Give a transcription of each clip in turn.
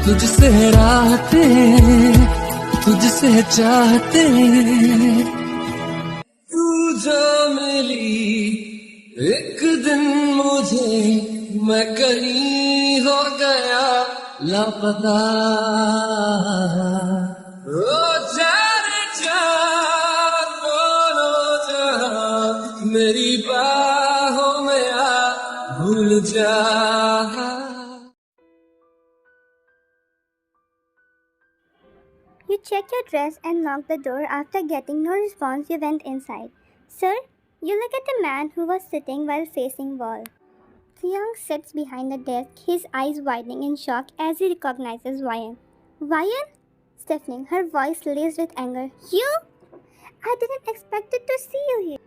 तुझसे राहते तुझसे चाहते तू जो मिली एक दिन मुझे मैं कहीं हो गया लापता ओ जाने जा बोलो जहां मेरी बाहों में आ भूल जा. You checked your dress and knocked the door. After getting no response, you went inside. Sir, you look at the man who was sitting while facing wall. Taehyung sits behind the desk, his eyes widening in shock as he recognizes Ryan. Ryan? Stiffening, her voice laced with anger. You? I didn't expect to see you here.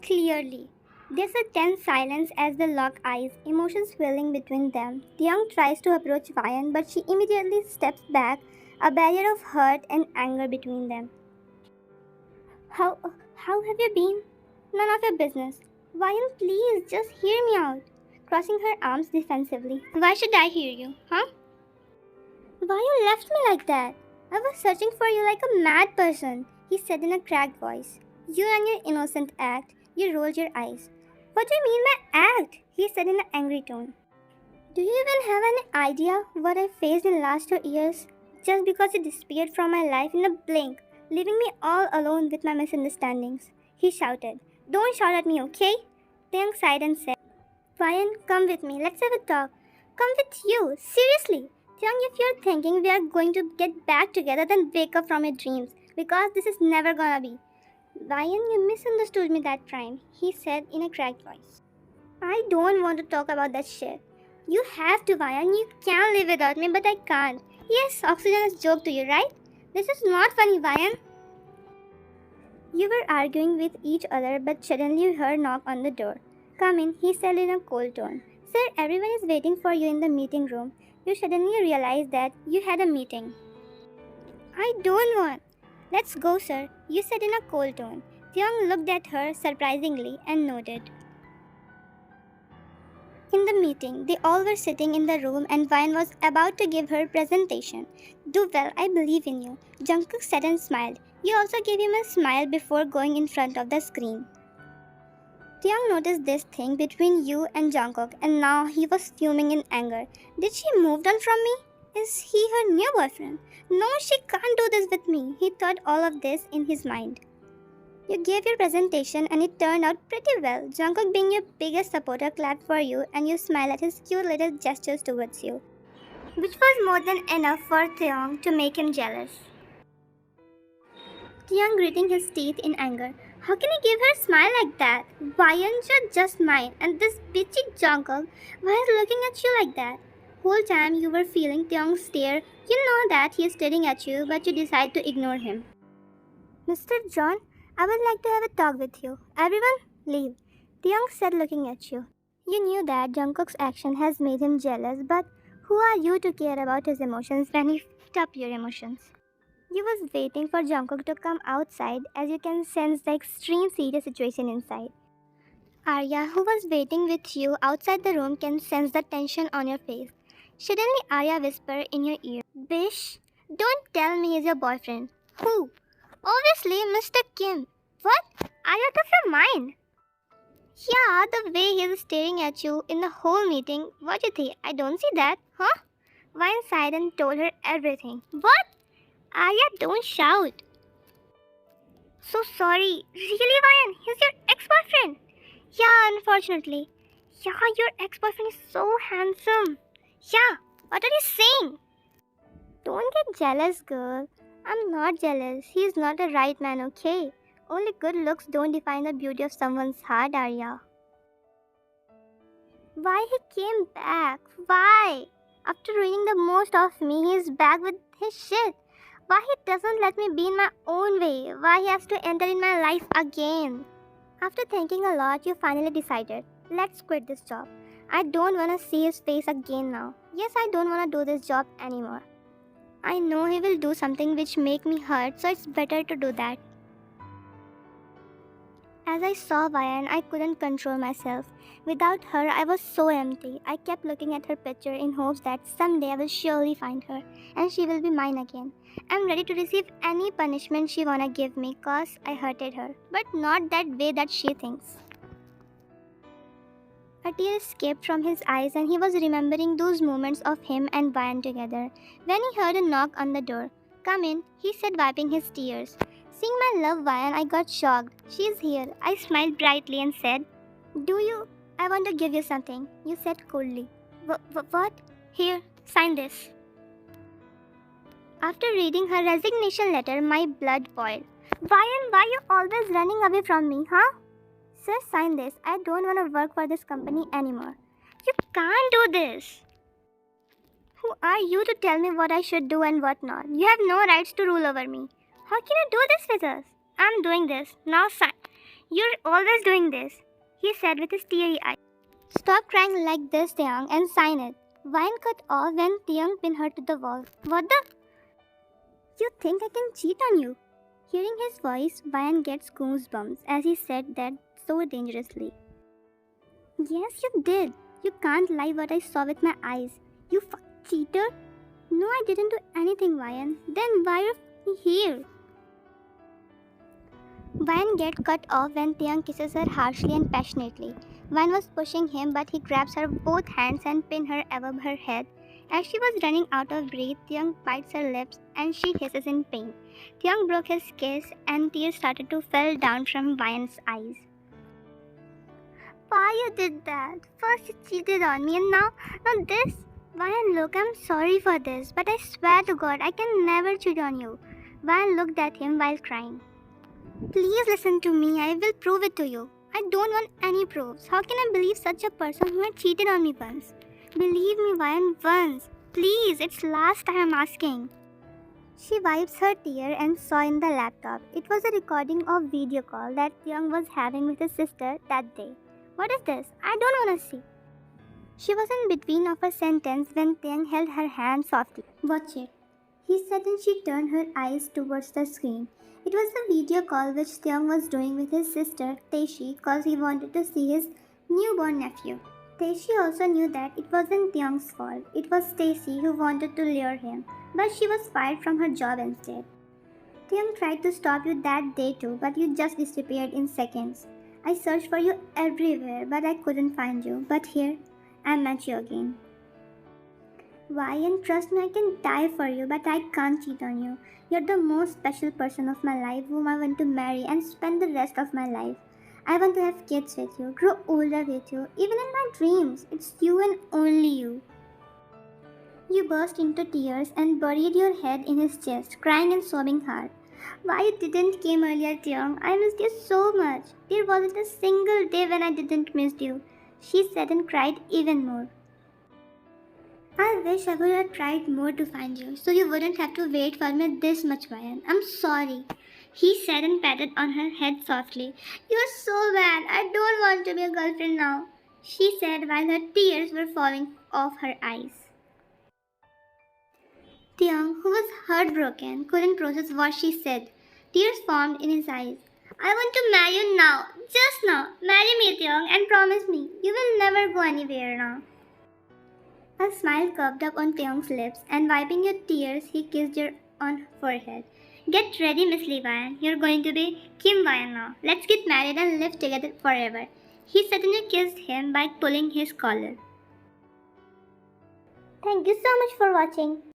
Clearly. There's a tense silence as they lock eyes, emotions swelling between them. Taehyung tries to approach Ryan, but she immediately steps back, a barrier of hurt and anger between them. How have you been? None of your business. Ryan, please, just hear me out. Crossing her arms defensively. Why should I hear you, huh? Why you left me like that? I was searching for you like a mad person, he said in a cracked voice. You and your innocent act. You rolled your eyes. What do you mean by act? He said in an angry tone. Do you even have any idea what I faced in the last 2 years? Just because you disappeared from my life in a blink, leaving me all alone with my misunderstandings. He shouted. Don't shout at me, okay? Taehyung sighed and said, Ryan, come with me. Let's have a talk. Come with you. Seriously. Taehyung, if you're thinking we are going to get back together, then wake up from your dreams. Because this is never gonna be. Ryan, you misunderstood me that time, he said in a cracked voice. I don't want to talk about that shit. You have to, Ryan. You can live without me, but I can't. Yes, oxygen is a joke to you, right? This is not funny, Ryan. You were arguing with each other, but suddenly you heard a knock on the door. Come in, he said in a cold tone. Sir, everyone is waiting for you in the meeting room. You suddenly realized that you had a meeting. I don't want. Let's go, sir, you said in a cold tone. Taehyung looked at her surprisingly and nodded. In the meeting, they all were sitting in the room and Ryan was about to give her presentation. Do well, I believe in you. Jungkook said and smiled. You also gave him a smile before going in front of the screen. Taehyung noticed this thing between you and Jungkook and now he was fuming in anger. Did she move on from me? Is he her new boyfriend? No, she can't do this with me. He thought all of this in his mind. You gave your presentation and it turned out pretty well. Jungkook, being your biggest supporter, clapped for you and you smiled at his cute little gestures towards you, which was more than enough for Taehyung to make him jealous. Taehyung gritting his teeth in anger. How can you give her a smile like that? Why aren't you just mine? And this bitchy Jungkook, why is looking at you like that? Whole time you were feeling Taehyung's stare, you know that he is staring at you, but you decide to ignore him. Mr. John, I would like to have a talk with you. Everyone, leave. Taehyung said looking at you. You knew that Jungkook's action has made him jealous, but who are you to care about his emotions when he f***ed up your emotions? You was waiting for Jungkook to come outside as you can sense the extreme serious situation inside. Arya, who was waiting with you outside the room, can sense the tension on your face. Suddenly Arya whispered in your ear, Bish, don't tell me he's your boyfriend. Who? Obviously, Mr. Kim. What? Are you out of your mind? Yeah, the way he's staring at you in the whole meeting. What do you think? I don't see that, huh? Ryan sighed and told her everything. What? Arya, don't shout. So sorry. Really, Ryan? He's your ex-boyfriend? Yeah, unfortunately. Yeah, your ex-boyfriend is so handsome. Yeah, what are you saying? Don't get jealous, girl. I'm not jealous. He's not the right man, okay? Only good looks don't define the beauty of someone's heart, Arya. Why he came back? Why? After ruining the most of me, he's back with his shit. Why he doesn't let me be in my own way? Why he has to enter in my life again? After thinking a lot, you finally decided, let's quit this job. I don't want to see his face again now. Yes, I don't want to do this job anymore. I know he will do something which make me hurt, so it's better to do that. As I saw Vian, I couldn't control myself. Without her, I was so empty. I kept looking at her picture in hopes that someday I will surely find her and she will be mine again. I'm ready to receive any punishment she wanna give me cause I hurted her, but not that way that she thinks. A tear escaped from his eyes and he was remembering those moments of him and Vian together. When he heard a knock on the door. "Come in," he said, wiping his tears. Seeing my love Vian, I got shocked. "She's here." I smiled brightly and said, I want to give you something," you said coldly. What? "Here, sign this." After reading her resignation letter, my blood boiled. "Vian, why you always running away from me, huh?" "Sir, sign this. I don't want to work for this company anymore." "You can't do this." "Who are you to tell me what I should do and what not? You have no rights to rule over me." "How can you do this with us?" "I'm doing this. Now sign." "You're always doing this," he said with his teary eyes. "Stop crying like this, Taehyung, and sign it." Vine cut off when Taehyung pinned her to the wall. "What the? You think I can cheat on you?" Hearing his voice, Vine gets goosebumps as he said that so dangerously. "Yes, you did. You can't lie what I saw with my eyes. You cheater." "No, I didn't do anything, Vine." "Then why are you here?" Vine gets cut off when Taehyung kisses her harshly and passionately. Vine was pushing him, but he grabs her both hands and pins her above her head. As she was running out of breath, Taehyung bites her lips and she hisses in pain. Taehyung broke his kiss and tears started to fall down from Vine's eyes. "Why you did that? First you cheated on me and now this." "Vine, look, I'm sorry for this, but I swear to God I can never cheat on you." Vine looked at him while crying. "Please listen to me. I will prove it to you." "I don't want any proofs. How can I believe such a person who had cheated on me once?" "Believe me, Vian, once. Please, it's last time I'm asking." She wipes her tear and saw in the laptop. It was a recording of video call that Taehyung was having with his sister that day. "What is this? I don't want to see." She was in between of a sentence when Taehyung held her hand softly. "Watch it," he said, and she turned her eyes towards the screen. It was the video call which Taehyung was doing with his sister Taeshi because he wanted to see his newborn nephew. Taeshi also knew that it wasn't Taehyung's fault. It was Stacy who wanted to lure him, but she was fired from her job instead. "Taehyung tried to stop you that day too, but you just disappeared in seconds. I searched for you everywhere, but I couldn't find you. But here, I met you again. Why? And trust me, I can die for you, but I can't cheat on you. You're the most special person of my life whom I want to marry and spend the rest of my life. I want to have kids with you, grow older with you, even in my dreams. It's you and only you." You burst into tears and buried your head in his chest, crying and sobbing hard. "Why you didn't came earlier, Taehyung? I missed you so much. There wasn't a single day when I didn't miss you," she said and cried even more. "I wish I would have tried more to find you, so you wouldn't have to wait for me this much, Vian. I'm sorry," he said and patted on her head softly. "You're so bad. I don't want to be a girlfriend now," she said while her tears were falling off her eyes. Taehyung, who was heartbroken, couldn't process what she said. Tears formed in his eyes. "I want to marry you now. Just now. Marry me, Taehyung, and promise me you will never go anywhere now." A smile curved up on Taehyung's lips, and wiping her tears, he kissed her on her forehead. "Get ready, Miss Lee Vian. You're going to be Kim Vian now. Let's get married and live together forever," he suddenly kissed him by pulling his collar. Thank you so much for watching.